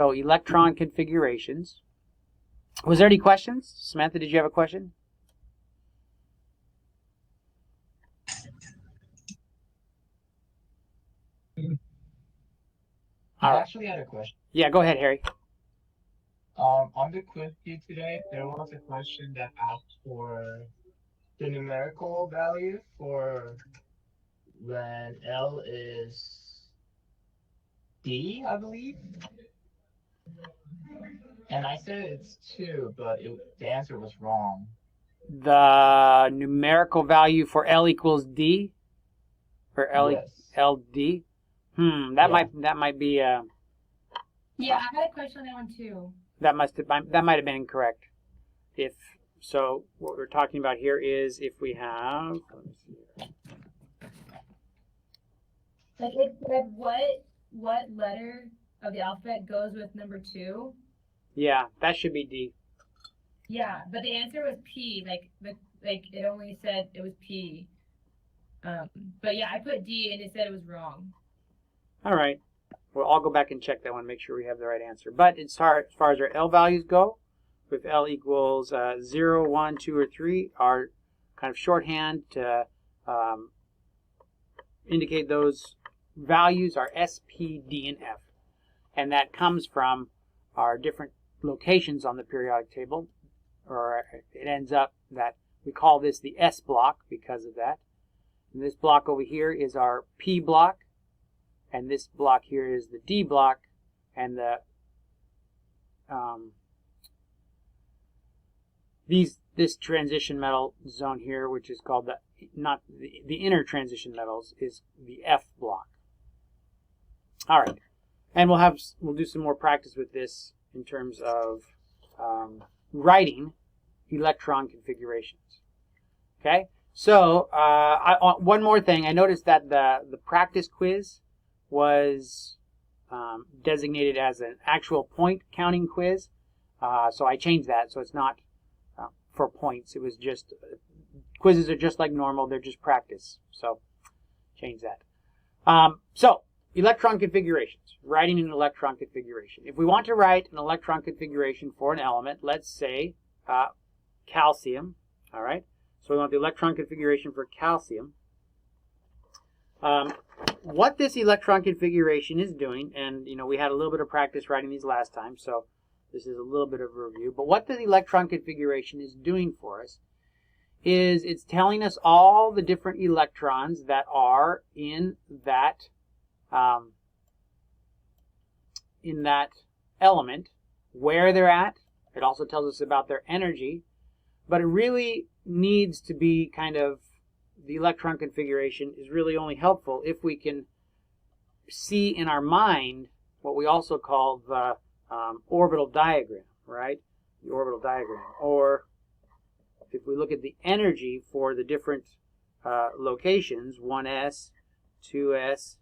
So electron configurations. Was there any questions? Samantha, did you have a question? I actually had a question. Yeah, go ahead, Harry. On the quiz key today, there was a question that asked for the numerical value for when L is D, I believe. And I said it's 2, but the answer was wrong. The numerical value for L equals D? For L, Yes. LD? That might be Yeah, I had a question on that one too. that might have been incorrect. If so, what we're talking about here is if we have, let me see here. Like it said what letter of the alphabet goes with number 2? Yeah, that should be D. Yeah, but the answer was P. Like it only said it was P. But yeah, I put D and it said it was wrong. All right. Well, I'll go back and check that one, make sure we have the right answer. But as far as our L values go, with L equals 0, 1, 2, or 3, our kind of shorthand to indicate those values are S, P, D, and F. And that comes from our different locations on the periodic table, or it ends up that we call this the S block because of that. And this block over here is our P block, and this block here is the D block, and the this transition metal zone here, which is called the inner transition metals, is the F block. All right, and we'll do some more practice with this in terms of writing electron configurations. Okay, so one more thing. I noticed that the practice quiz was designated as an actual point counting quiz, so I changed that so it's not for points. It was just quizzes are just like normal; they're just practice. So change that. So electron configurations. Writing an electron configuration. If we want to write an electron configuration for an element, let's say calcium. All right. So we want the electron configuration for calcium. What this electron configuration is doing, and we had a little bit of practice writing these last time, so this is a little bit of a review. But what the electron configuration is doing for us is it's telling us all the different electrons that are in that element, where they're at. It also tells us about their energy, but it really needs to be the electron configuration is really only helpful if we can see in our mind what we also call the orbital diagram, right? The orbital diagram. Or if we look at the energy for the different locations, 1s, 2s,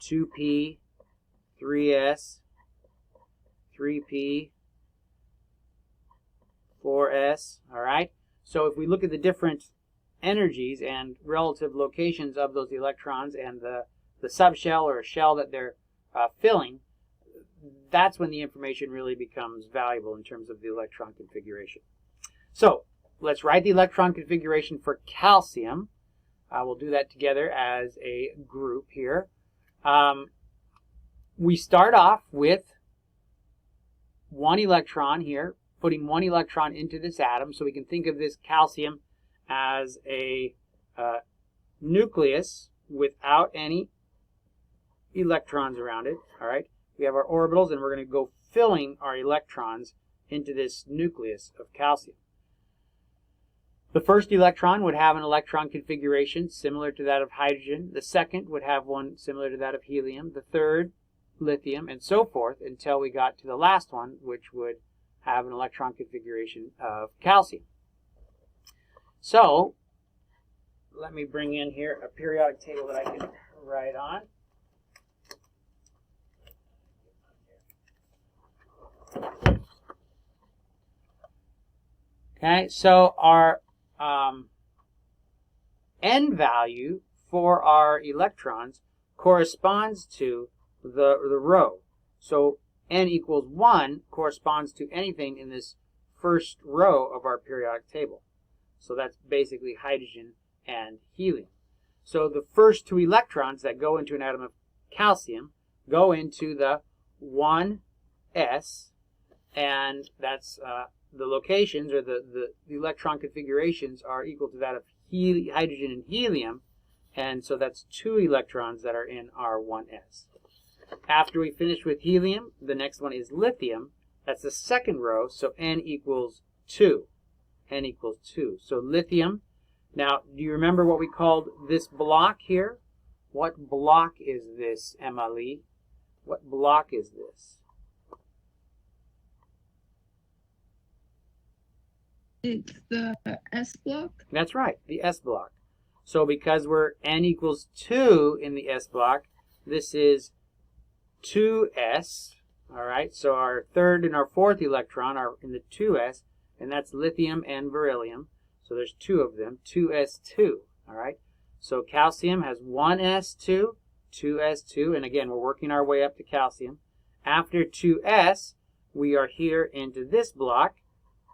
2p, 3s, 3p, 4s, all right? So if we look at the different energies and relative locations of those electrons and the subshell or shell that they're filling, that's when the information really becomes valuable in terms of the electron configuration. So let's write the electron configuration for calcium. We'll do that together as a group here. We start off with one electron here, putting one electron into this atom, so we can think of this calcium as a nucleus without any electrons around it. All right, we have our orbitals, and we're going to go filling our electrons into this nucleus of calcium. The first electron would have an electron configuration similar to that of hydrogen. The second would have one similar to that of helium. The third, lithium, and so forth until we got to the last one, which would have an electron configuration of calcium. So let me bring in here a periodic table that I can write on. Okay, so our N value for our electrons corresponds to the row. So n equals 1 corresponds to anything in this first row of our periodic table. So that's basically hydrogen and helium. So the first 2 electrons that go into an atom of calcium go into the 1s, and that's the locations, or the electron configurations, are equal to that of hydrogen and helium, and so that's 2 electrons that are in our 1s. After we finish with helium, the next one is lithium. That's the second row, so n equals 2. N equals 2. So lithium. Now, do you remember what we called this block here? What block is this, Emma Lee? What block is this? It's the S block. That's right, the S block. So because we're n equals 2 in the S block, this is 2s. All right, so our third and our fourth electron are in the 2s, and that's lithium and beryllium. So there's 2 of them, 2s2. All right, so calcium has 1s2, 2s2, and again, we're working our way up to calcium. After 2s, we are here into this block.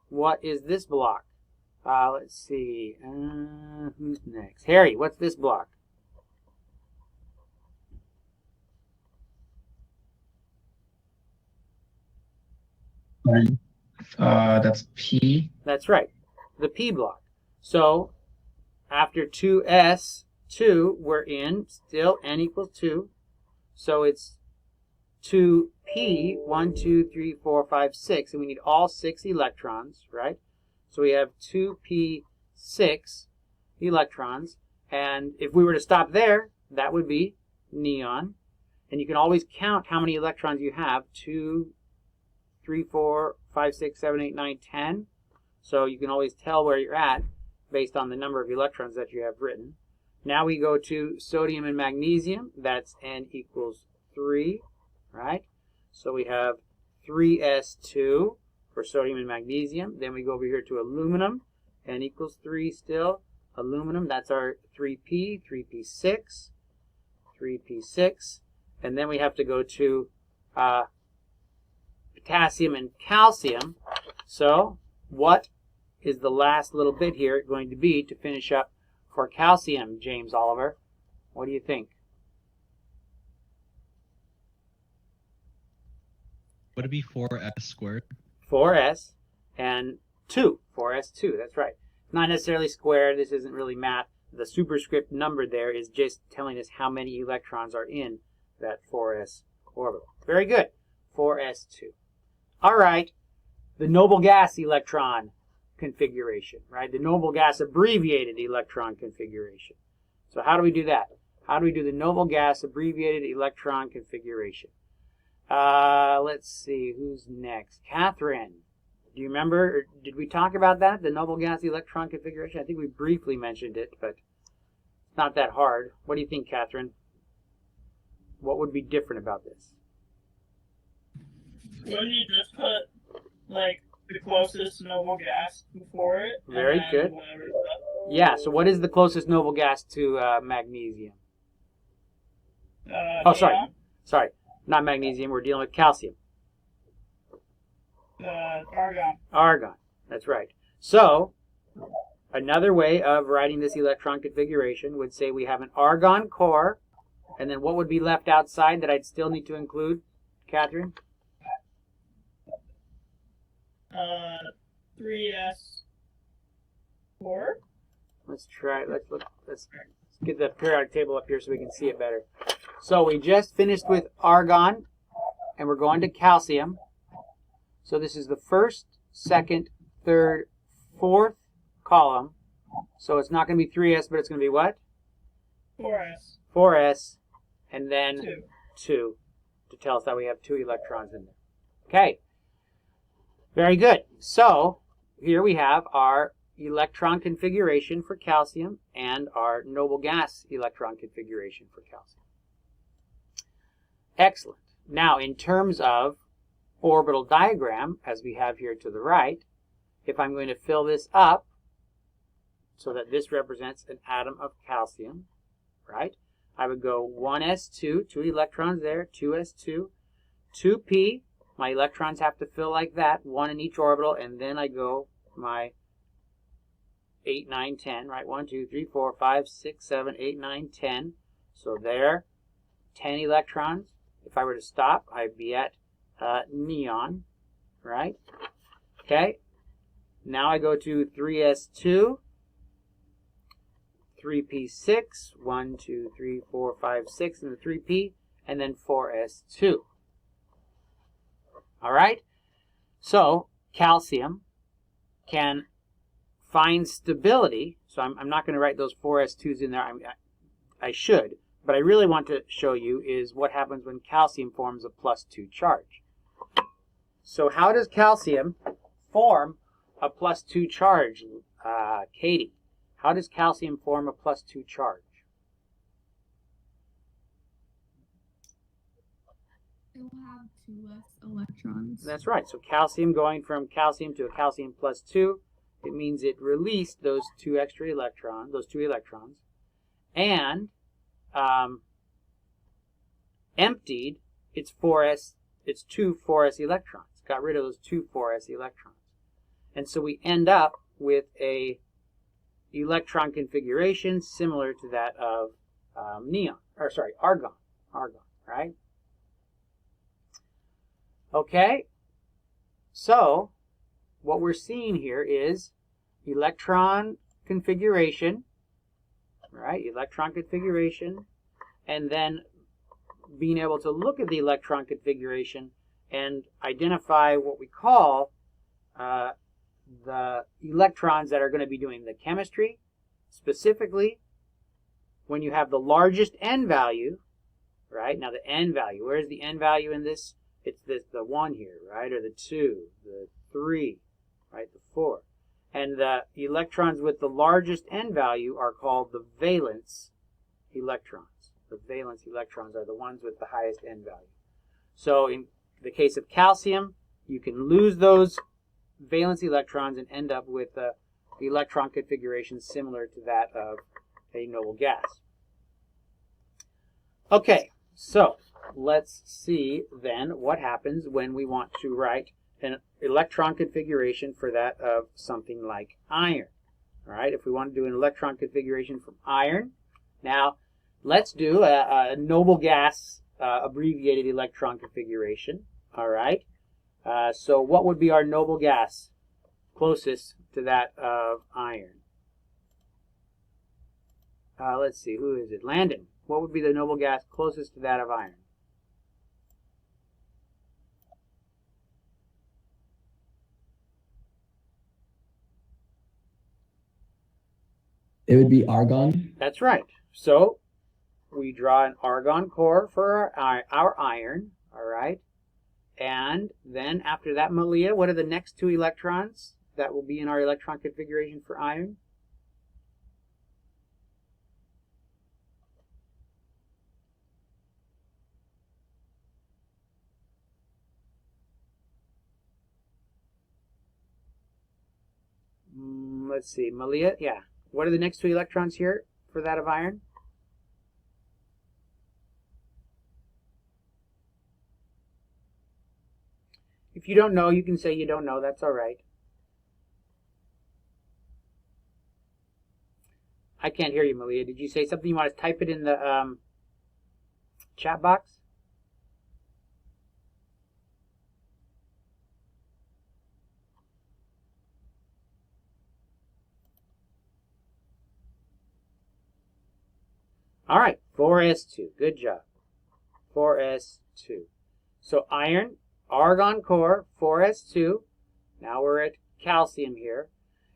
What is this block? Let's see. Who's next? Harry, what's this block? That's P. That's right, the P block. So after 2s2, we're in still n equals 2. So it's 2p, 1, 2, 3, 4, 5, 6, and we need all 6 electrons, right? So we have 2p6 electrons, and if we were to stop there, that would be neon. And you can always count how many electrons you have: 2, 3, 4, 5, 6, 7, 8, 9, 10. So you can always tell where you're at based on the number of electrons that you have written. Now we go to sodium and magnesium. That's n equals 3, right? So we have 3s2 for sodium and magnesium. Then we go over here to aluminum, n equals 3 still. Aluminum, that's our 3p, 3p6, 3p6. And then we have to go to potassium and calcium. So what is the last little bit here going to be to finish up for calcium, James Oliver? What do you think? Would it be 4s squared? 4s and 2. 4s2, that's right. Not necessarily squared. This isn't really math. The superscript number there is just telling us how many electrons are in that 4s orbital. Very good. 4s2. All right. The noble gas electron configuration, right? The noble gas abbreviated electron configuration. So how do we do that? How do we do the noble gas abbreviated electron configuration? Let's see, who's next? Catherine, do you remember, or did we talk about that, the noble gas electron configuration? I think we briefly mentioned it, but it's not that hard. What do you think, Catherine? What would be different about this? Wouldn't you just put, like, the closest noble gas before it? Very and good. whatever Yeah, so what is the closest noble gas to magnesium? stuff? Oh, sorry, not magnesium, we're dealing with calcium. Argon. Argon, that's right. So, another way of writing this electron configuration would say we have an argon core, and then what would be left outside that I'd still need to include, Catherine? 3s4. Let's try, let's get the periodic table up here so we can see it better. So we just finished with argon, and we're going to calcium. So this is the first, second, third, fourth column. So it's not going to be 3s, but it's going to be what? 4s. 4s, and then 2. 2 to tell us that we have 2 electrons in there. Okay, very good. So here we have our electron configuration for calcium and our noble gas electron configuration for calcium. Excellent. Now, in terms of orbital diagram, as we have here to the right, if I'm going to fill this up so that this represents an atom of calcium, right? I would go 1s2, 2 electrons there, 2s2, 2p, My electrons have to fill like that, one in each orbital, and then I go my 8, 9, 10, right? 1, 2, 3, 4, 5, 6, 7, 8, 9, 10. So there, 10 electrons. If I were to stop, I'd be at neon, right? Okay. Now I go to 3s2, 3p6, 1, 2, 3, 4, 5, 6 in the 3p, and then 4s2. All right? So calcium can find stability. So I'm not going to write those 4s2s in there. I should, but I really want to show you is what happens when calcium forms a +2 charge. So how does calcium form a +2 charge, Katie? How does calcium form a +2 charge? It will have 2 less electrons. That's right. So calcium going from calcium to a calcium +2, it means it released those 2 extra electrons, those 2 electrons, and emptied its 2 4s electrons. Got rid of those 2 4s electrons. And so we end up with a electron configuration similar to that of argon, right? Okay, so what we're seeing here is electron configuration, right? Electron configuration, and then being able to look at the electron configuration and identify what we call the electrons that are going to be doing the chemistry. Specifically, when you have the largest n value, right? Now the n value, where's the n value in this? It's the 1 here, right? Or the 2, the 3, right? The 4. And the electrons with the largest n value are called the valence electrons. The valence electrons are the ones with the highest n value. So in the case of calcium, you can lose those valence electrons and end up with a electron configuration similar to that of a noble gas. Okay, so let's see then what happens when we want to write an electron configuration for that of something like iron. All right, if we want to do an electron configuration from iron, now let's do a noble gas abbreviated electron configuration. All right, so what would be our noble gas closest to that of iron? Let's see, who is it? Landon. What would be the noble gas closest to that of iron? It would be argon. That's right. So we draw an argon core for our iron, all right? And then after that, Malia, what are the next 2 electrons that will be in our electron configuration for iron? Let's see, Malia, yeah. What are the next 2 electrons here for that of iron? If you don't know, you can say you don't know. That's all right. I can't hear you, Malia. Did you say something? You want to type it in the chat box? All right, 4s2. Good job. 4s2. So iron, argon core, 4s2. Now we're at calcium here.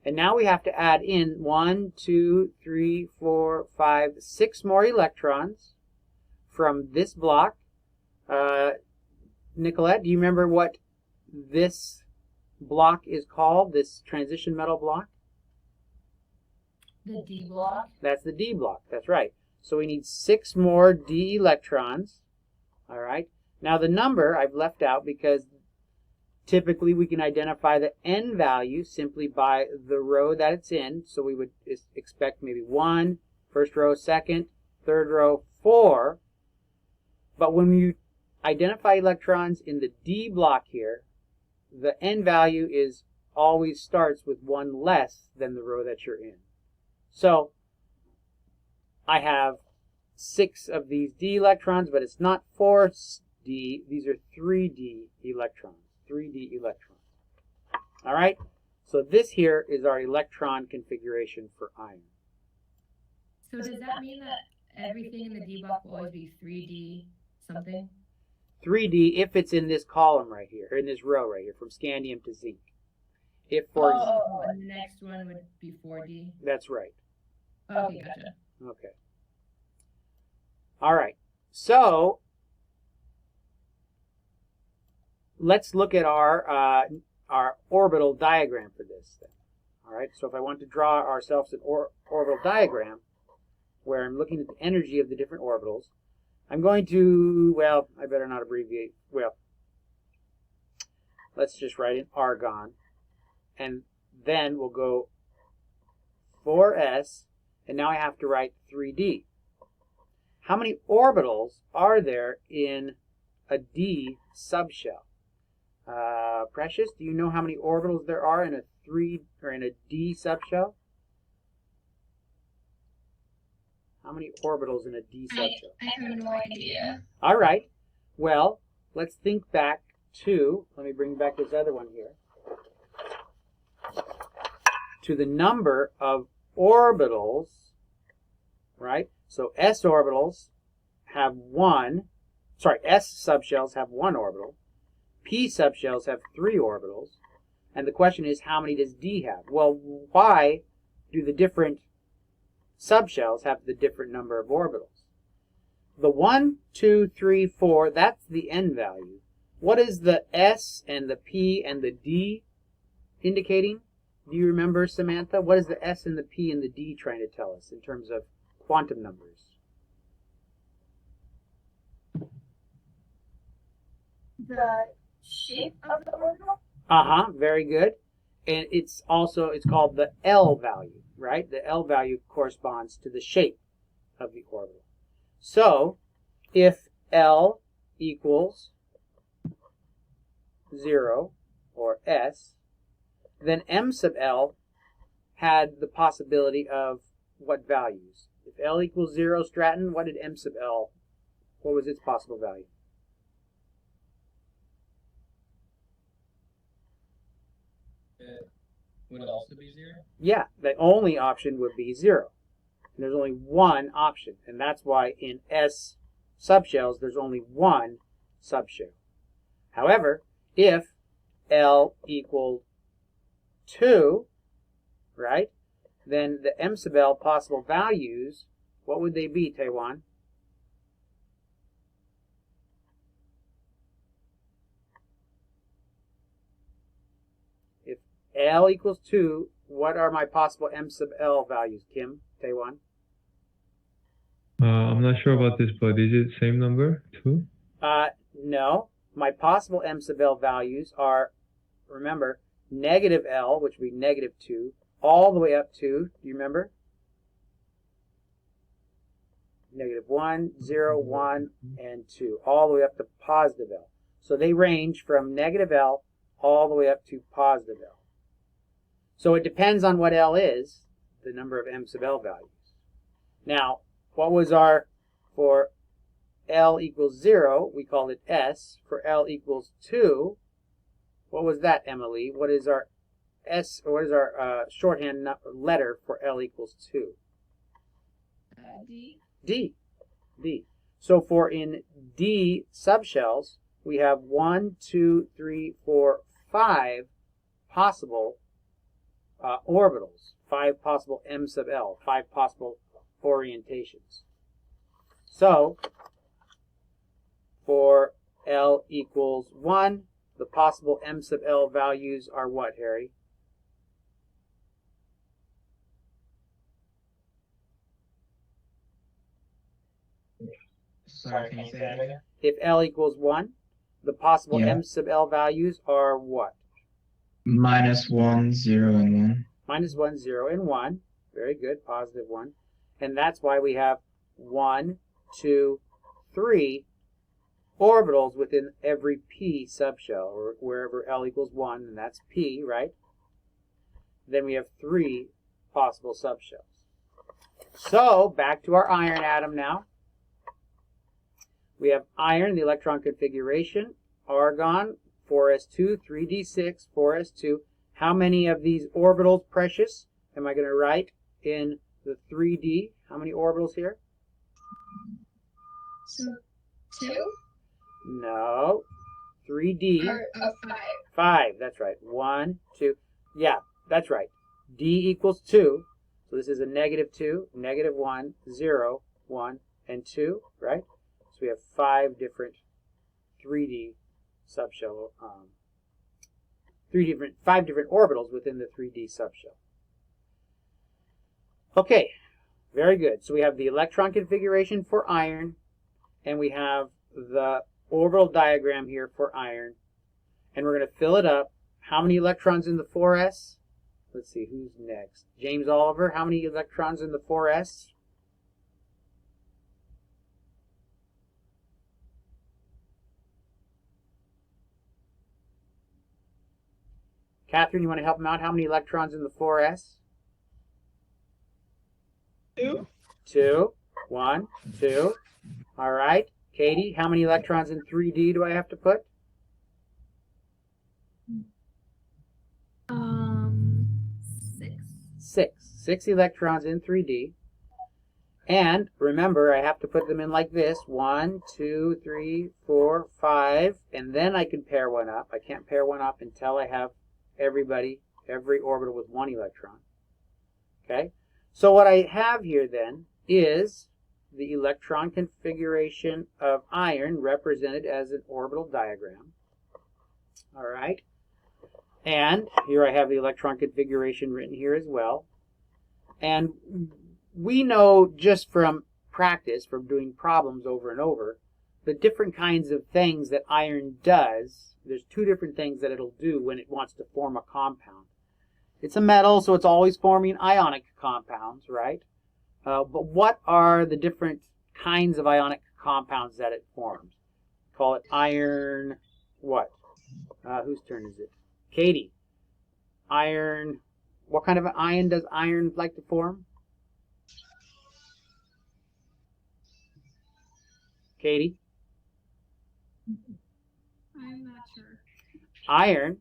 And now we have to add in 1, 2, 3, 4, 5, 6 more electrons from this block. Nicolette, do you remember what this block is called, this transition metal block? The D block. That's the D block. That's right. So we need 6 more D electrons. All right. Now the number I've left out because typically we can identify the n value simply by the row that it's in. So we would expect maybe 1, first row, second, third row, 4. But when you identify electrons in the D block here, the n value is always starts with one less than the row that you're in. So I have 6 of these D electrons, but it's not 4D. These are 3D electrons. 3D electrons. All right? So this here is our electron configuration for iron. So does that mean that everything in the D block will always be 3D something? 3D if it's in this column right here, or in this row right here, from scandium to zinc. If for And the next one would be 4D. that's right. Okay, gotcha. Okay. All right. So let's look at our orbital diagram for this thing. All right. So if I want to draw ourselves an orbital diagram where I'm looking at the energy of the different orbitals, I'm going to, well, I better not abbreviate. Well, let's just write in argon, and then we'll go 4s, and now I have to write 3d. How many orbitals are there in a D subshell? Precious, do you know how many orbitals there are in a D subshell? How many orbitals in a D subshell? I have no idea. All right. Well, let's think back to, let me bring back this other one here, to the number of orbitals, right? So S orbitals have S subshells have 1 orbital, P subshells have 3 orbitals, and the question is, how many does D have? Well, why do the different subshells have the different number of orbitals? The 1, 2, 3, 4, that's the n value. What is the S and the P and the D indicating? Do you remember, Samantha? What is the S and the P and the D trying to tell us in terms of quantum numbers? The shape of the orbital? Very good. And it's called the L value, right? The L value corresponds to the shape of the orbital. So, if L equals 0, or S, then M sub L had the possibility of what values? If L equals 0, Stratton, what did M sub L, what was its possible value? It would also be 0? Yeah, the only option would be 0. And there's only one option, and that's why in S subshells there's only one subshell. However, if L equaled 2, right, then the M sub L possible values, what would they be, Taiwan? If L equals 2, what are my possible M sub L values, Kim, Taiwan? I'm not sure about this, but is it same number, 2? No. My possible M sub L values are, remember, negative L, which would be negative 2, all the way up to, do you remember? Negative 1, 0, 1, and 2, all the way up to positive L. So they range from negative L all the way up to positive L. So it depends on what L is, the number of M sub L values. Now, what was our, for L equals 0, we called it S. For L equals 2, what was that, Emily? What is our S, or what is our shorthand letter for L equals 2? D. D. D. So for in D subshells, we have 1, 2, 3, 4, 5 possible orbitals, 5 possible M sub L, 5 possible orientations. So for L equals 1, the possible M sub L values are what, Harry? Sorry, can you say that again? If L equals 1, the possible Yeah. M sub L values are what? -1, 0, and 1. -1, 0, and 1. Very good, positive 1. And that's why we have 1, 2, 3 orbitals within every p subshell, or wherever L equals 1, and that's p, right? Then we have 3 possible subshells. So, back to our iron atom now. We have iron, the electron configuration, argon, 4s2, 3d6, 4s2. How many of these orbitals, precious, am I going to write in the 3d? How many orbitals here? So 2 No. 3d. or 5. 5, that's right. 1, 2. Yeah, that's right. D equals 2. So this is a -2, -1, 0, 1, and 2, right? So we have 5 different 3D subshell, 5 different orbitals within the 3D subshell. Okay, very good. So we have the electron configuration for iron, and we have the orbital diagram here for iron, and we're going to fill it up. How many electrons in the 4s? Let's see, who's next? James Oliver, how many electrons in the 4s? Catherine, you want to help him out? How many electrons in the 4s? 2. 2. 1, 2. All right. Katie, how many electrons in 3D do I have to put? 6. 6. 6 electrons in 3D. And remember, I have to put them in like this. 1, 2, 3, 4, 5. And then I can pair one up. I can't pair one up until I have every orbital with 1 electron. Okay? So what I have here then is the electron configuration of iron represented as an orbital diagram. All right? And here I have the electron configuration written here as well. And we know just from practice, from doing problems over and over, the different kinds of things that iron does. There's 2 different things that it'll do when it wants to form a compound. It's a metal, so it's always forming ionic compounds, right? But what are the different kinds of ionic compounds that it forms? Call it iron what? Whose turn is it? Katie. Iron. What kind of an ion does iron like to form? Katie? I'm not sure. Iron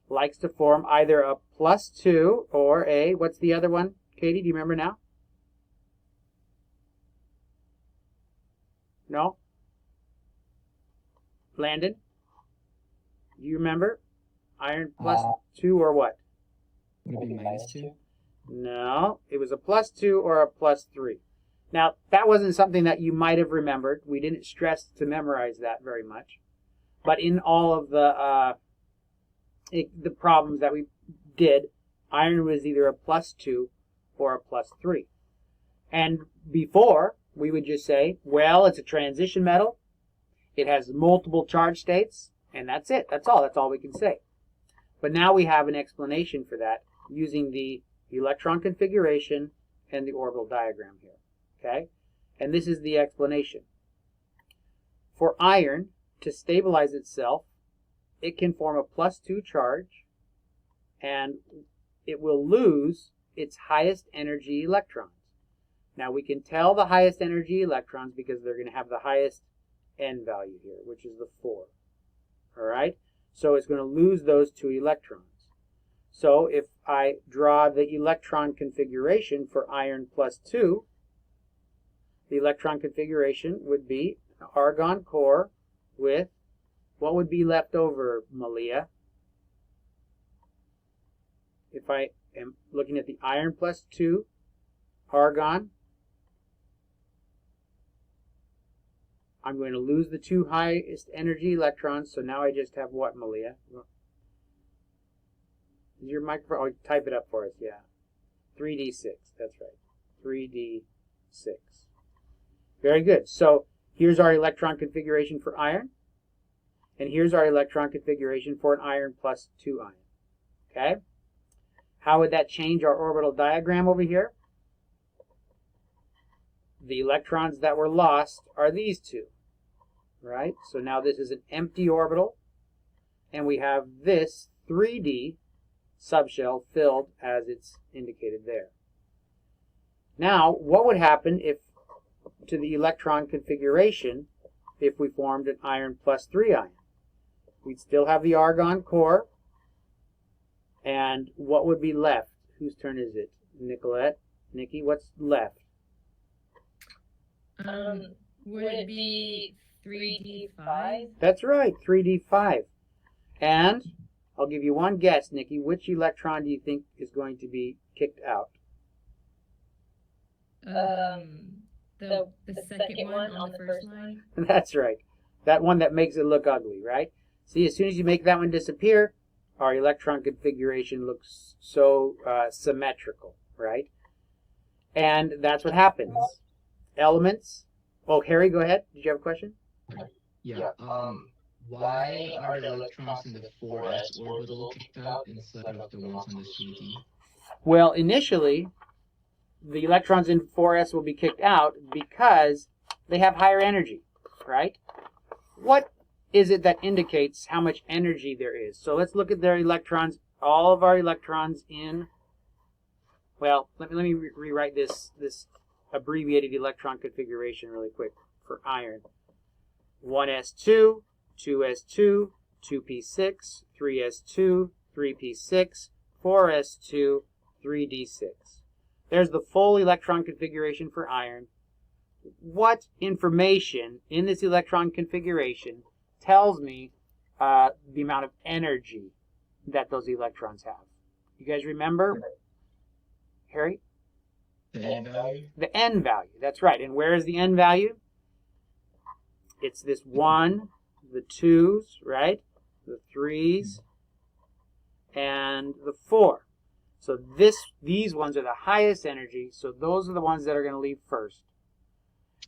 likes to form either a +2 or a, what's the other one? Katie, do you remember now? No? Landon? Do you remember? Iron +2 or what? Would it be -2? No, it was a +2 or a +3. Now, that wasn't something that you might have remembered. We didn't stress to memorize that very much. But in all of the problems that we did, iron was either a +2 or a +3. And before, we would just say, well, it's a transition metal. It has multiple charge states, and that's it. That's all. That's all we can say. But now we have an explanation for that using the electron configuration and the orbital diagram here. Okay? And this is the explanation. For iron to stabilize itself, it can form a +2 charge, and it will lose its highest energy electrons. Now we can tell the highest energy electrons because they're going to have the highest N value here, which is the 4. All right? So it's going to lose those 2 electrons. So if I draw the electron configuration for iron +2, the electron configuration would be an argon core with, what would be left over, Malia? If I am looking at the iron +2, argon, I'm going to lose the 2 highest energy electrons, so now I just have what, Malia? Is your microphone? Oh, type it up for us, yeah. 3d6, that's right. 3d6. Very good. So here's our electron configuration for iron, and here's our electron configuration for an iron +2 ion. Okay? How would that change our orbital diagram over here? The electrons that were lost are these 2. right? So now this is an empty orbital, and we have this 3D subshell filled as it's indicated there. Now, what would happen if to the electron configuration if we formed an iron plus 3 ion? We'd still have the argon core, and what would be left? Whose turn is it? Nicolette? Nikki, what's left? Would it be 3D5? That's right, 3D5. And I'll give you one guess, Nikki. Which electron do you think is going to be kicked out? The second one on the first line. That's right. That one that makes it look ugly, right? See, as soon as you make that one disappear, our electron configuration looks so symmetrical, right? And that's what happens. Elements. Oh, Harry, go ahead. Did you have a question? Yeah. Why are the electrons in the 4s orbital kicked out instead of the ones on the 3d? Well, initially, the electrons in 4s will be kicked out because they have higher energy, right? What is it that indicates how much energy there is? So let's look at their electrons. All of our electrons in, well, let me rewrite this abbreviated electron configuration really quick for iron. 1s2, 2s2, 2p6, 3s2, 3p6, 4s2, 3d6. There's the full electron configuration for iron. What information in this electron configuration tells me the amount of energy that those electrons have? You guys remember? Harry? The N value? The N value, that's right. And where is the N value? It's this 1, the 2s, right? The 3s, and the 4. So these ones are the highest energy, so those are the ones that are going to leave first.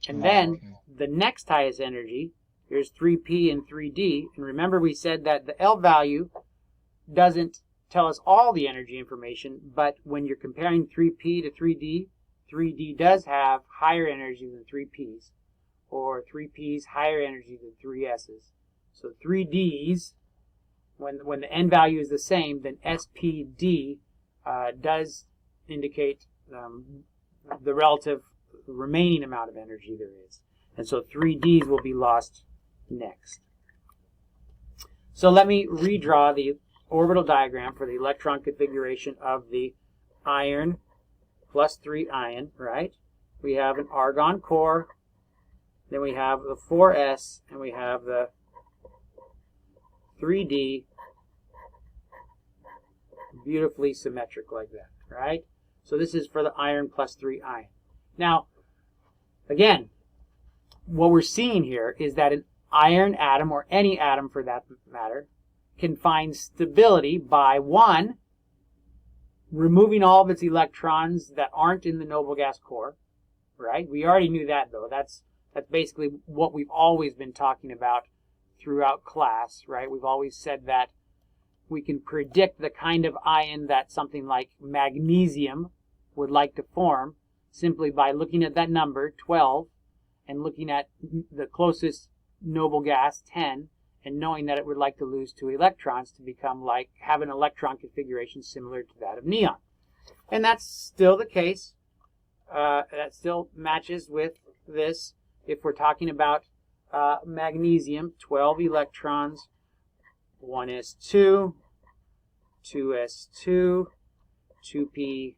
And then the next highest energy, here's 3p and 3d. And remember we said that the L value doesn't tell us all the energy information, but when you're comparing 3p to 3d does have higher energy than 3p's, or 3p's higher energy than 3s's. So 3d's, when the N value is the same, then SPD does indicate the relative remaining amount of energy there is. And so 3d's will be lost next. So let me redraw the orbital diagram for the electron configuration of the iron plus 3 ion, right? We have an argon core, then we have the 4s, and we have the 3d, beautifully symmetric like that, right? So this is for the iron plus 3 ion. Now, again, what we're seeing here is that an iron atom, or any atom for that matter, can find stability by, 1, removing all of its electrons that aren't in the noble gas core, right? We already knew that, though. That's basically what we've always been talking about throughout class, right? We've always said that we can predict the kind of ion that something like magnesium would like to form simply by looking at that number, 12, and looking at the closest noble gas, 10, and knowing that it would like to lose 2 electrons to become like, have an electron configuration similar to that of neon. And that's still the case. That still matches with this. If we're talking about magnesium, 12 electrons, 1s2, 2s2, 2p6,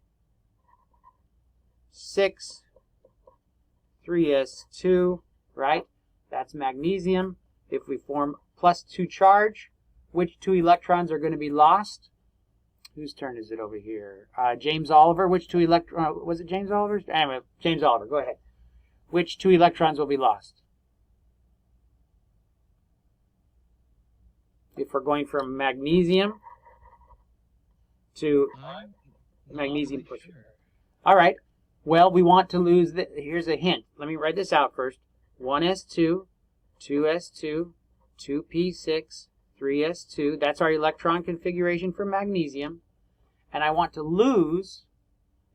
3s2, right? That's magnesium. If we form plus 2 charge, which 2 electrons are going to be lost? Whose turn is it over here? James Oliver. Which 2 electrons? Was it James Oliver's? Anyway, James Oliver, go ahead. Which 2 electrons will be lost? If we're going from magnesium to magnesium push. Sure. All right. Well, we want to lose here's a hint. Let me write this out first. 1s2, 2s2, 2p6, 3s2. That's our electron configuration for magnesium. And I want to lose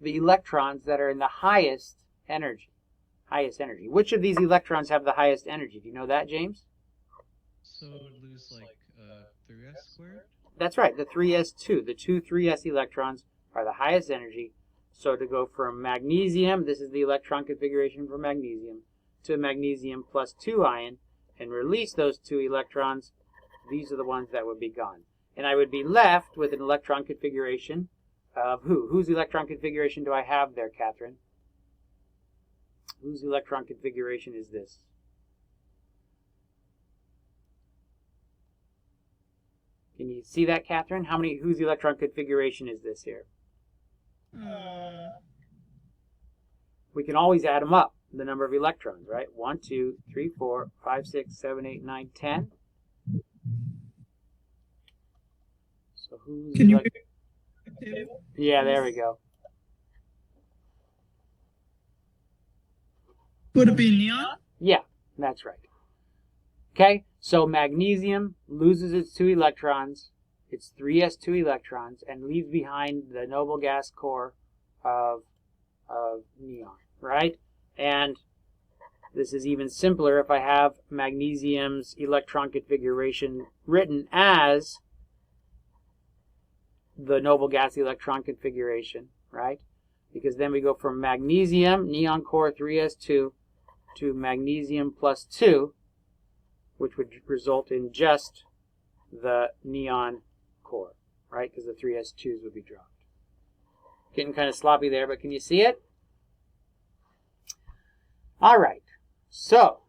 the electrons that are in the highest energy. Highest energy. Which of these electrons have the highest energy? Do you know that, James? So it would lose like 3s squared? That's right, the 3s2. The two 3s electrons are the highest energy. So to go from magnesium, this is the electron configuration for magnesium, to magnesium plus 2 ion, and release those 2 electrons, these are the ones that would be gone. And I would be left with an electron configuration of who? Whose electron configuration do I have there, Catherine? Whose electron configuration is this? Can you see that, Catherine? Whose electron configuration is this here? We can always add them up, the number of electrons, right? 1, 2, 3, 4, 5, 6, 7, 8, 9, 10. So who's Can you Yeah, there we go. would it be neon? Yeah, that's right. Okay, so magnesium loses its 2 electrons, its 3s2 electrons, and leaves behind the noble gas core of neon, right? And this is even simpler if I have magnesium's electron configuration written as the noble gas electron configuration, right? Because then we go from magnesium, neon core 3s2, to magnesium plus 2, which would result in just the neon core, right? Because the 3s2s would be dropped. Getting kind of sloppy there, but can you see it? All right. So,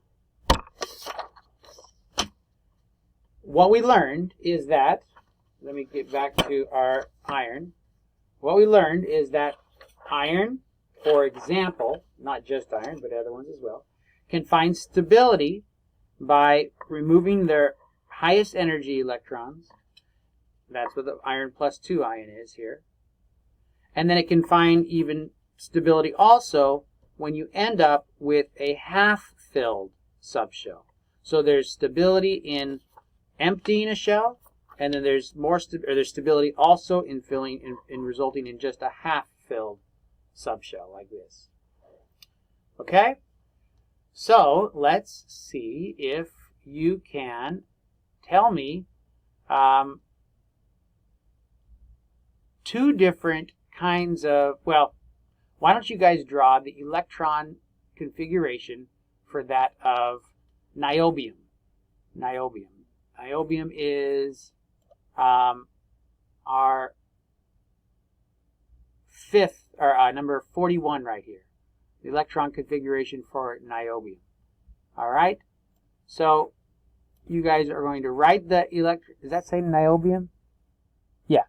what we learned is that, let me get back to our iron. What we learned is that iron, for example, not just iron, but other ones as well, can find stability by removing their highest energy electrons. That's what the iron plus 2 ion is here. And then it can find even stability also when you end up with a half-filled subshell. So there's stability in emptying a shell, and then there's there's stability also in filling in resulting in just a half-filled subshell like this. Okay? So let's see if you can tell me 2 different kinds of, well, why don't you guys draw the electron configuration for that of niobium. Niobium. Niobium is our fifth, or number 41 right here. The electron configuration for niobium. All right? So you guys are going to write the does that say niobium? Yeah.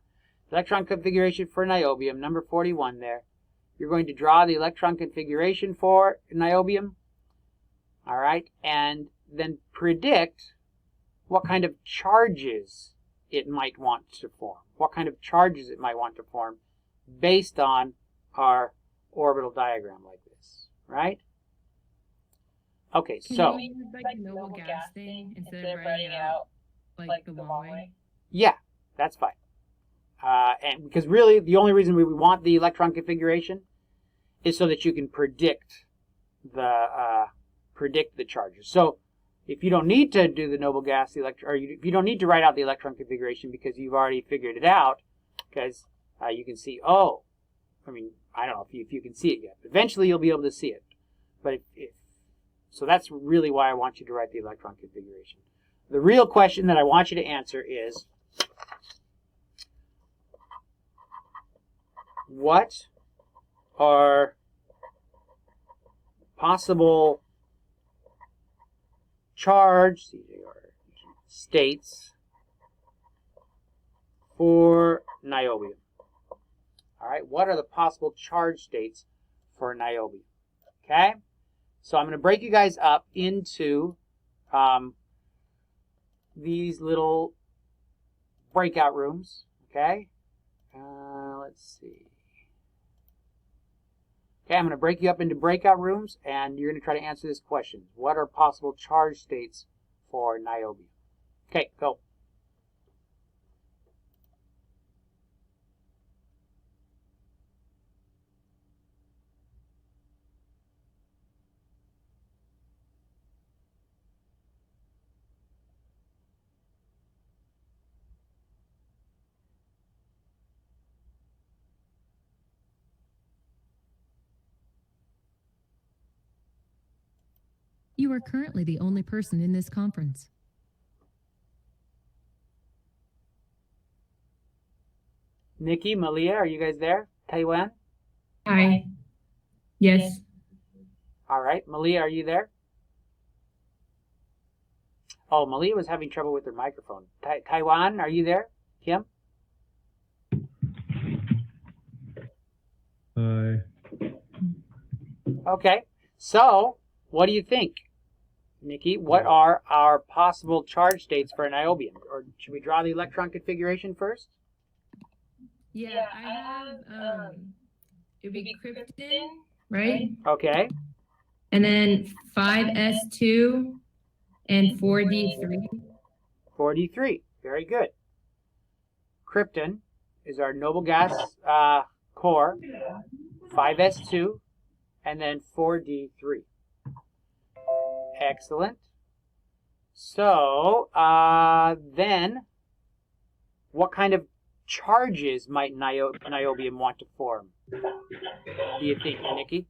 Electron configuration for niobium, number 41 there. You're going to draw the electron configuration for niobium. All right? And then predict what kind of charges it might want to form. What kind of charges it might want to form based on our orbital diagram like this, right? Okay, so Can you use like the noble gas thing instead of writing it out like the long way? yeah, that's fine. And because really the only reason we want the electron configuration is so that you can predict the charges. So if you don't need to do the noble gas if you don't need to write out the electron configuration because you've already figured it out, because you can see, oh, I mean, I don't know if you can see it yet. Eventually you'll be able to see it. But so that's really why I want you to write the electron configuration. The real question that I want you to answer is, what are possible charge states for niobium? All right, what are the possible charge states for niobium? Okay, so I'm going to break you guys up into these little breakout rooms. Okay, let's see. Okay, I'm going to break you up into breakout rooms, and you're going to try to answer this question. What are possible charge states for niobium? Okay, go. You are currently the only person in this conference. Nikki, Malia, are you guys there? Taiwan? Hi. Yes. All right. Malia, are you there? Oh, Malia was having trouble with her microphone. Taiwan, are you there? Kim? Hi. Okay. So, what do you think, Nikki? What are our possible charge states for a niobium? Or should we draw the electron configuration first? Yeah, I have it would be krypton, right? Okay. And then 5s2 and 4d3. 4d3. Very good. Krypton is our noble gas core, 5s2, and then 4d3. Excellent. So, then, what kind of charges might niobium want to form? Do you think, Nikki?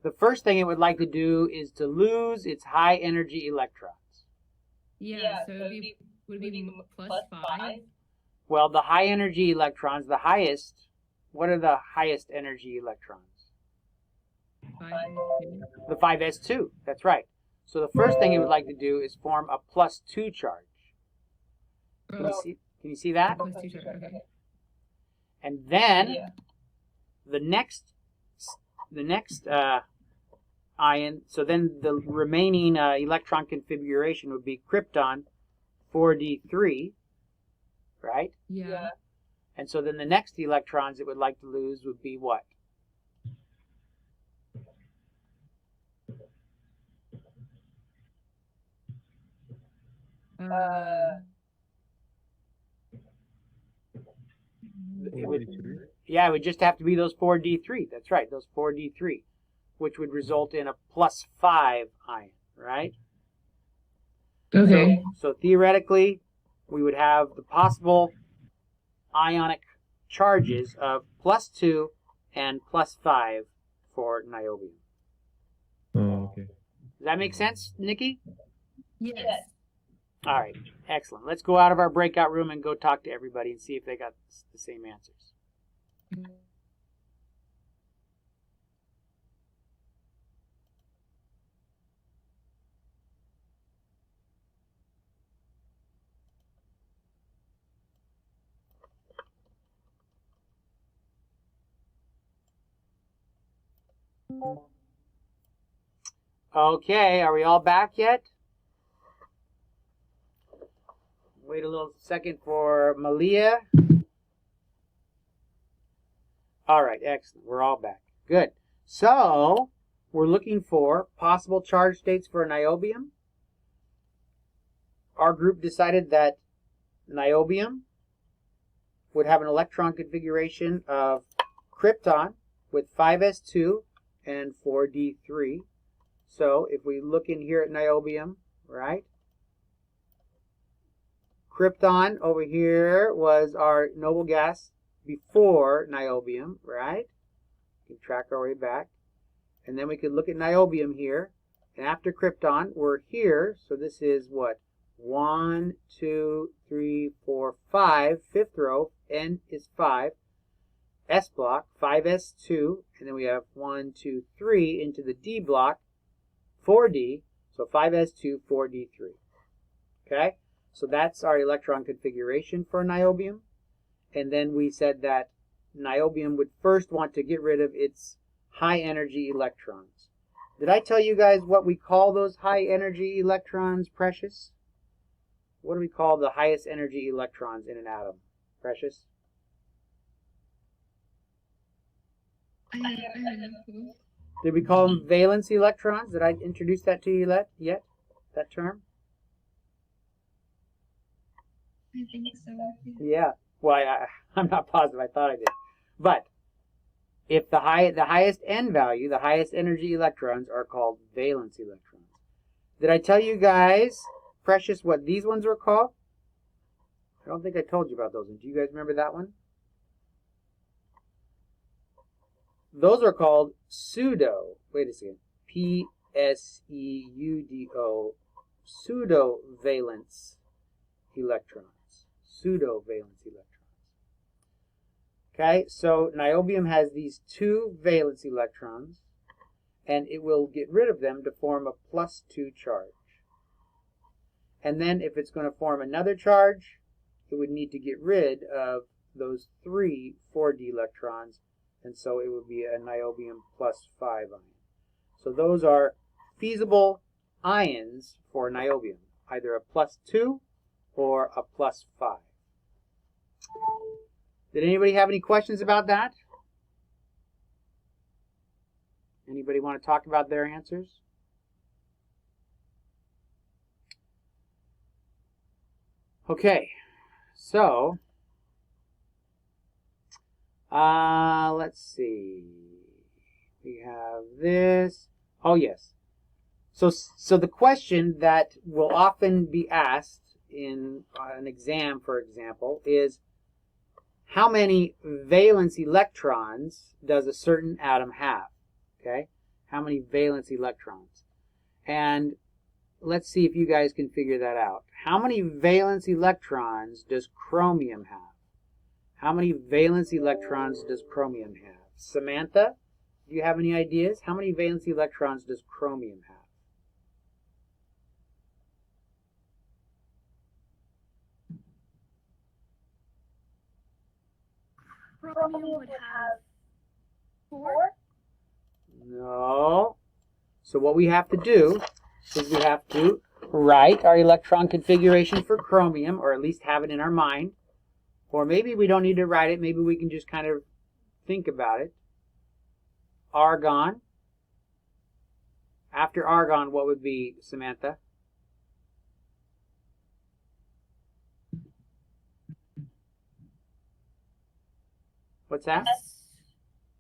The first thing it would like to do is to lose its high energy electrons. Yeah, so would it be +5? Well, the high energy electrons, the highest, what are the highest energy electrons? 5s2. The 5s2, that's right. So the first thing it would like to do is form a +2 charge. Can you see that? +2 charge, okay. And then the next ion, so then the remaining electron configuration would be krypton 4d3, right? Yeah. And so then the next electrons it would like to lose would be what? It would just have to be those 4d3. That's right, those 4d3, which would result in a +5 ion, right? Okay. So theoretically, we would have the possible ionic charges of +2 and +5 for niobium. Oh, okay. Does that make sense, Nikki? Yes. All right, excellent. Let's go out of our breakout room and go talk to everybody and see if they got the same answers. Okay, are we all back yet? Wait a little second for Malia. All right, excellent. We're all back. Good. So, we're looking for possible charge states for niobium. Our group decided that niobium would have an electron configuration of krypton with 5s2 and 4d3. So, if we look in here at niobium, right? Krypton over here was our noble gas before niobium, right? We can track our way back. And then we could look at niobium here. And after krypton, we're here. So this is what? 1, 2, 3, 4, 5. Fifth row. N is 5. S block, 5s2. And then we have 1, 2, 3 into the D block, 4d. So 5s2, 4d3. Okay? So that's our electron configuration for niobium. And then we said that niobium would first want to get rid of its high energy electrons. Did I tell you guys what we call those high energy electrons, Precious? What do we call the highest energy electrons in an atom, Precious? I have no clue. Did we call them valence electrons? Did I introduce that to you yet? That term? I think so. Yeah. Well, I'm not positive. I thought I did. But if the highest N value, the highest energy electrons are called valence electrons. Did I tell you guys, Precious, what these ones were called? I don't think I told you about those ones. Do you guys remember that one? those are called pseudo, wait a second, Pseudo, pseudovalence electrons. Pseudovalence electrons. Okay, so niobium has these 2 valence electrons, and it will get rid of them to form a +2 charge. And then if it's going to form another charge, it would need to get rid of those 3 4d electrons, and so it would be a niobium +5 ion. So those are feasible ions for niobium, either a +2 or a +5. Did anybody have any questions about that? Anybody want to talk about their answers? Okay, so let's see. We have this. Oh yes. So the question that will often be asked in an exam, for example, is how many valence electrons does a certain atom have? Okay, how many valence electrons? And let's see if you guys can figure that out. How many valence electrons does chromium have? How many valence electrons does chromium have? Samantha, do you have any ideas? How many valence electrons does chromium have? Chromium would have 4. No. So what we have to do is we have to write our electron configuration for chromium, or at least have it in our mind. Or maybe we don't need to write it. Maybe we can just kind of think about it. Argon. After argon, what would be, Samantha? What's that?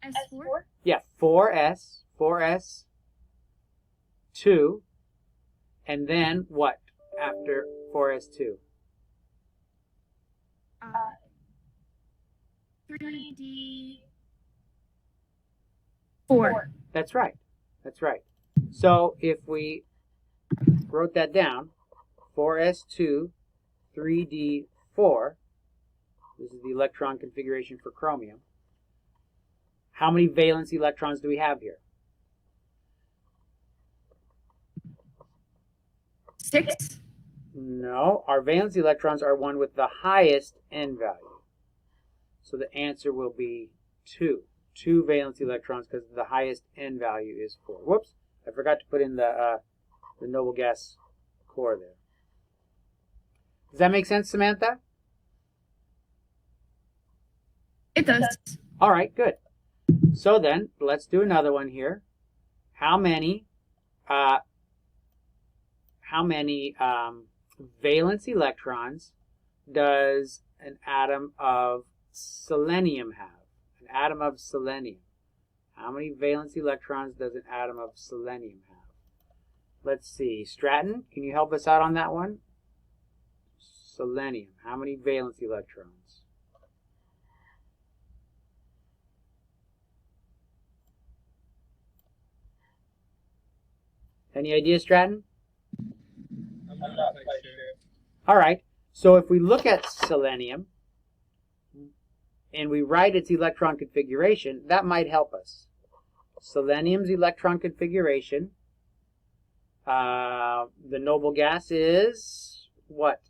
S4. Yeah, 4s, 4s2, and then what after 4s2? 3D4. That's right. That's right. So if we wrote that down, 4s2, 3d4, this is the electron configuration for chromium. How many valence electrons do we have here? 6. No, our valence electrons are one with the highest n value. So the answer will be 2. 2 valence electrons because the highest n value is 4. Whoops, I forgot to put in the noble gas core there. Does that make sense, Samantha? It does. All right, good. So then, let's do another one here. How many valence electrons does an atom of selenium have? An atom of selenium. How many valence electrons does an atom of selenium have? Let's see. Stratton, can you help us out on that one? Selenium. How many valence electrons? Any ideas, Stratton? I'm not quite sure. All right. So if we look at selenium and we write its electron configuration, that might help us. Selenium's electron configuration, the noble gas is what?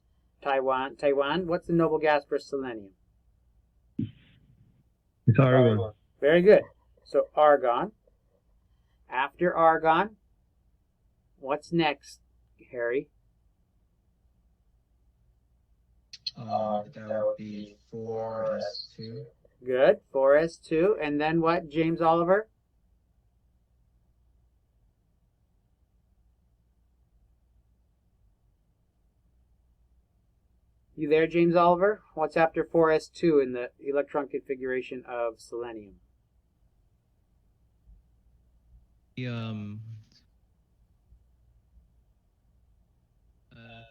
Taiwan. What's the noble gas for selenium? It's argon. Very good. So argon. After argon, what's next, Harry? That would be 4s2. Good. 4s2. And then what, James Oliver? You there, James Oliver? What's after 4s2 in the electron configuration of selenium?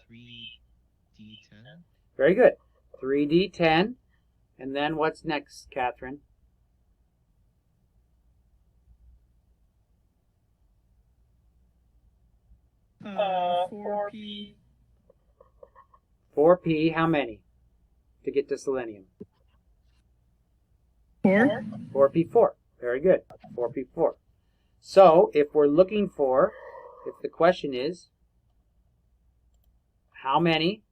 3d10. Very good. 3d10. And then what's next, Catherine? 4p. 4p, how many to get to selenium? 4. 4p4. Very good. 4p4. So if we're looking for, if the question is, how many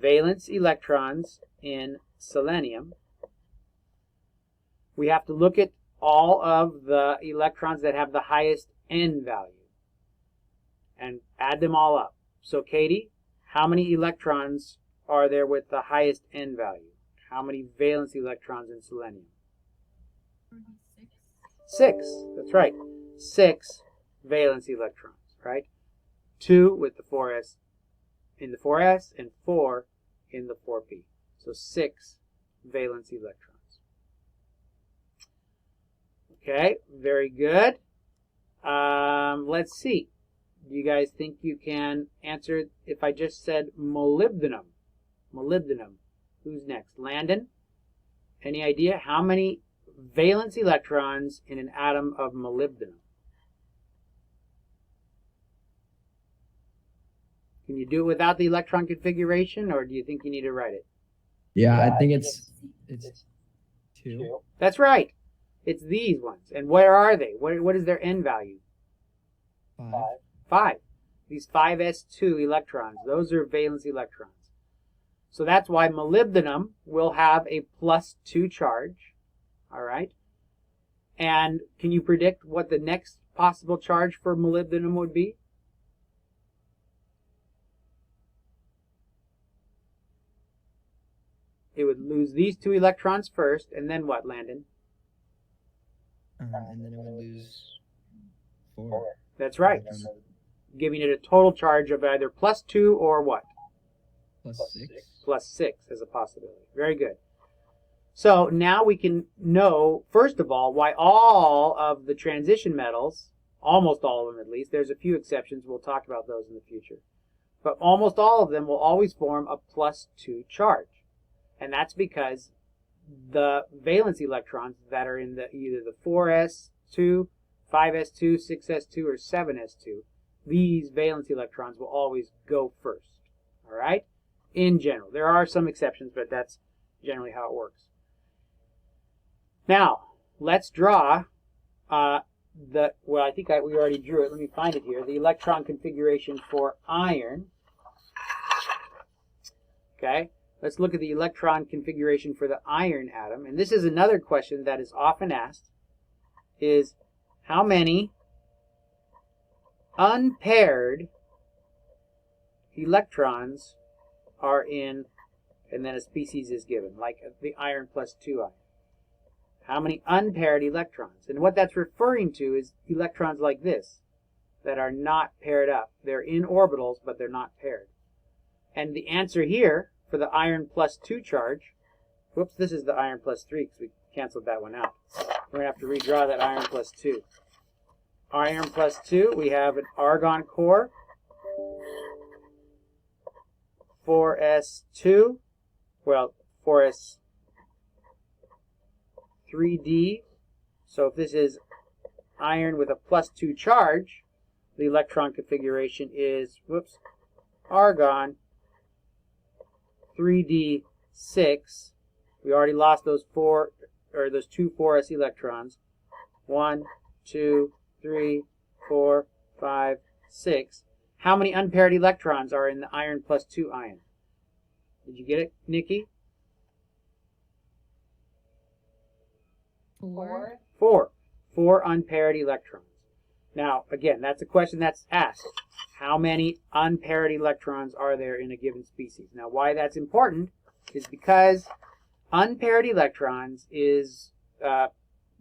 valence electrons in selenium, we have to look at all of the electrons that have the highest n value and add them all up. So Katie, how many electrons are there with the highest n value? How many valence electrons in selenium? 6. That's right. 6 valence electrons, right? 2 with the 4s in the 4s and 4 in the 4p. So 6 valence electrons. Okay, very good. Let's see. Do you guys think you can answer if I just said molybdenum? Molybdenum. Who's next? Landon? Any idea how many valence electrons in an atom of molybdenum? Can you do it without the electron configuration, or do you think you need to write it? Yeah, I think it's 2. That's right. It's these ones. And where are they? What is their n value? 5. 5. These 5s2 electrons, those are valence electrons. So that's why molybdenum will have a +2 charge. All right. And can you predict what the next possible charge for molybdenum would be? It would lose these 2 electrons first, and then what, Landon? And then it would lose 4. That's right. Giving it a total charge of either +2 or what? +6. +6 as a possibility. Very good. So now we can know, first of all, why all of the transition metals, almost all of them at least, there's a few exceptions, we'll talk about those in the future, but almost all of them will always form a +2 charge. And that's because the valence electrons that are in the either the 4s2, 5s2, 6s2, or 7s2, these valence electrons will always go first. All right? In general. There are some exceptions, but that's generally how it works. Now, let's draw I think we already drew it. Let me find it here. The electron configuration for iron. Okay? Let's look at the electron configuration for the iron atom. And this is another question that is often asked, is how many unpaired electrons are in, and then a species is given, like the iron +2 ion. How many unpaired electrons? And what that's referring to is electrons like this that are not paired up. They're in orbitals, but they're not paired. And the answer here for the iron +2 charge, whoops, this is the iron +3 because we canceled that one out. We're going to have to redraw that iron +2. Iron +2, we have an argon core, 4s2, well, 4s3d. So if this is iron with a +2 charge, the electron configuration is, whoops, argon 3d6. We already lost those those 2 4s electrons. 1, 2, 3, 4, 5, 6. How many unpaired electrons are in the iron +2 ion? Did you get it, Nikki? 4. 4. 4 unpaired electrons. Now, again, that's a question that's asked. How many unpaired electrons are there in a given species? Now, why that's important is because unpaired electrons is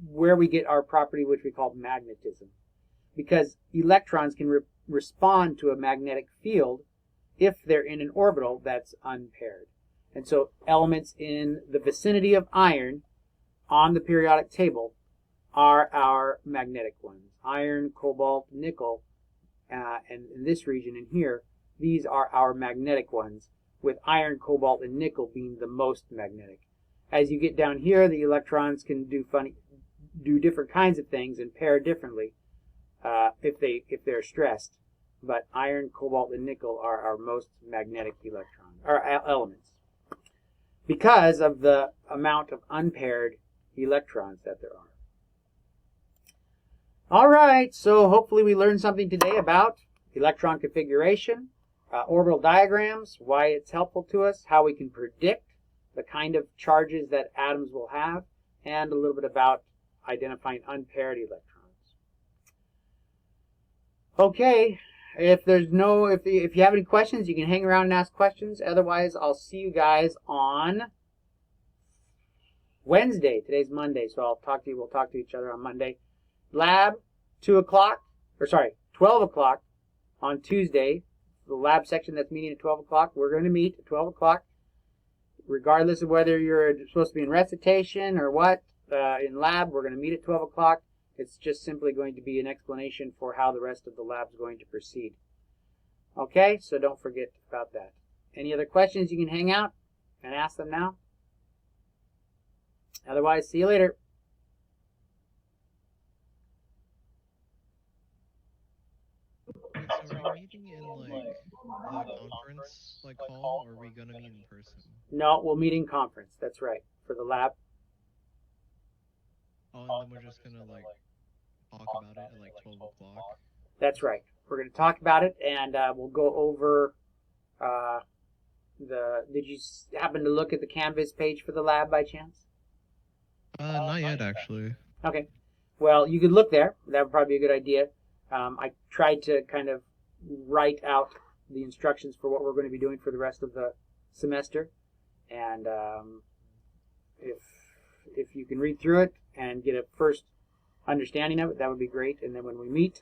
where we get our property which we call magnetism. Because electrons can respond to a magnetic field if they're in an orbital that's unpaired. And so elements in the vicinity of iron on the periodic table are our magnetic ones. Iron, cobalt, nickel, and in this region in here, these are our magnetic ones, with iron, cobalt, and nickel being the most magnetic. As you get down here, the electrons can do different kinds of things and pair differently. if they're stressed. But iron, cobalt, and nickel are our most magnetic elements because of the amount of unpaired electrons that there are. All right, so hopefully we learned something today about electron configuration, orbital diagrams, why it's helpful to us, how we can predict the kind of charges that atoms will have, and a little bit about identifying unpaired electrons. Okay, if you have any questions, you can hang around and ask questions. Otherwise, I'll see you guys on Wednesday. Today's Monday, so we'll talk to each other on Monday. Lab, 12 o'clock on Tuesday. The lab section that's meeting at 12 o'clock, we're going to meet at 12 o'clock. Regardless of whether you're supposed to be in recitation or what, in lab, we're going to meet at 12 o'clock. It's just simply going to be an explanation for how the rest of the lab is going to proceed. Okay, so don't forget about that. Any other questions, you can hang out and ask them now. Otherwise, see you later. So are we meeting in like the conference hall, or are we gonna meet in person? No, we'll meet in conference. That's right, for the lab. Oh, and then we're just gonna talk about it at 12 o'clock. That's right. We're going to talk about it, and we'll go over Did you happen to look at the Canvas page for the lab by chance? Not yet, actually. Okay. Well, you could look there. That would probably be a good idea. I tried to kind of write out the instructions for what we're going to be doing for the rest of the semester, and if you can read through it and get a first understanding of it, that would be great. And then when we meet,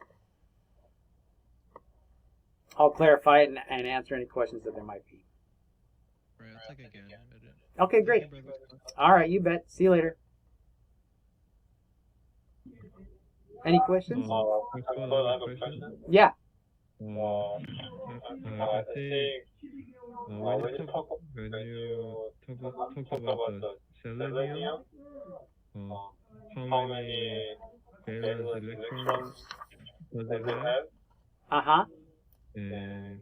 I'll clarify it and answer any questions that there might be. Right, I'll take again. Okay, great. All right, you bet. See you later. Any questions? Principal, I have a question. Yeah. I think when you talk about the selenium, how many valence electrons does it have? Uh-huh. And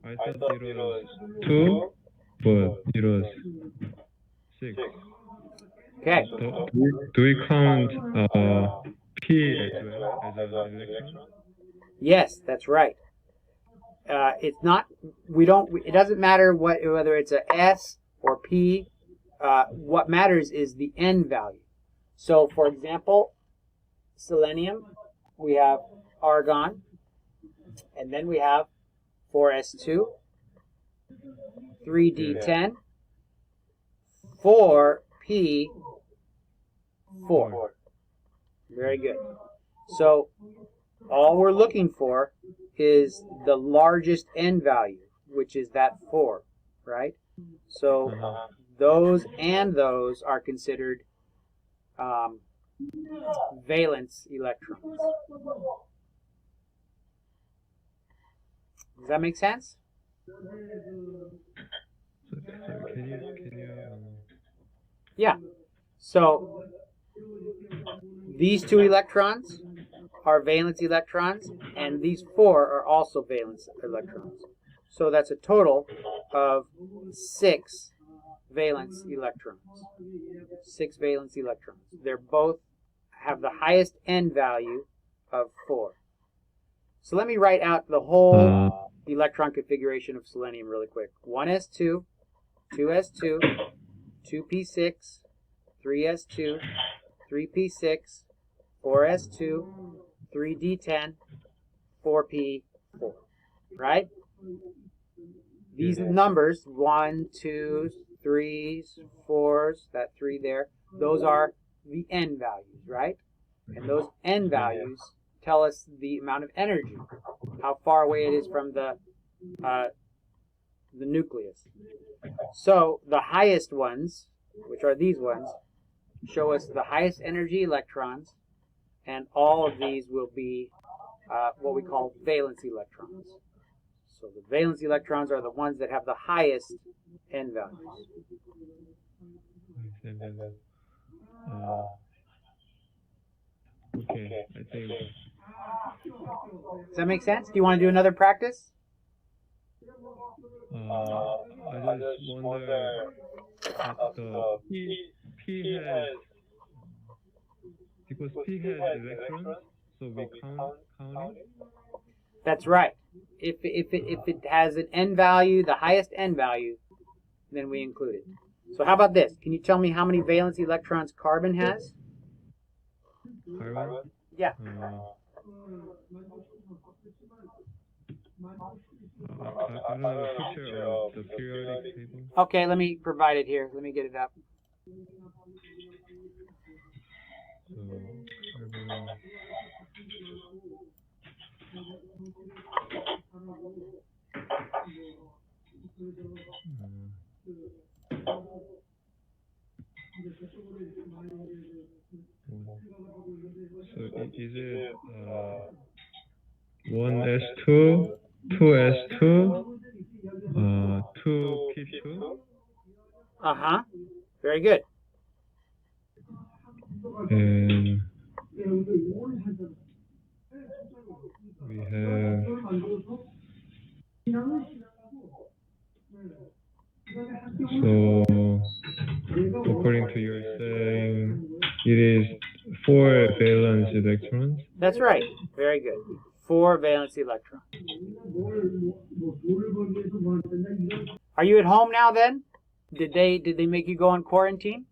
I thought it was 2, but it was 6. Okay. So do we count P as well as an electron? Yes, that's right. It's not. It doesn't matter whether it's a S or P. What matters is the N value. So, for example, selenium, we have argon, and then we have 4s2, 3d10, 4p4. Very good. So all we're looking for is the largest N value, which is that 4, right? So those and those are considered valence electrons. Does that make sense? So can you Yeah. So these 2 electrons are valence electrons, and these 4 are also valence electrons. So that's a total of 6 valence electrons. 6 valence electrons. They're both have the highest N value of 4. So let me write out the whole electron configuration of selenium really quick. 1s2, 2s2, 2p6, 3s2, 3p6, 4s2, 3d10, 4p4. Right? These numbers, 1, 2, 3s, 4s, that 3 there, those are the N values, right? And those N values tell us the amount of energy, how far away it is from the nucleus. So the highest ones, which are these ones, show us the highest energy electrons, and all of these will be what we call valence electrons. So the valence electrons are the ones that have the highest N values. Okay, I think Does that make sense? Do you want to do another practice? I just wonder at the P has, because P has electrons, so we count it. That's right. If it has an n value, the highest n value, then we include it. So how about this? Can you tell me how many valence electrons carbon has? Carbon? Yeah. I don't have a picture of the periodic table. Okay, let me provide it here. Let me get it up. So, carbon. So is it 1s2, 2s2, 2p2? Uh-huh. Very good. And we have, so according to your saying, it is 4 valence electrons. That's right. Very good. 4 valence electrons. Are you at home now then? Did they make you go on quarantine?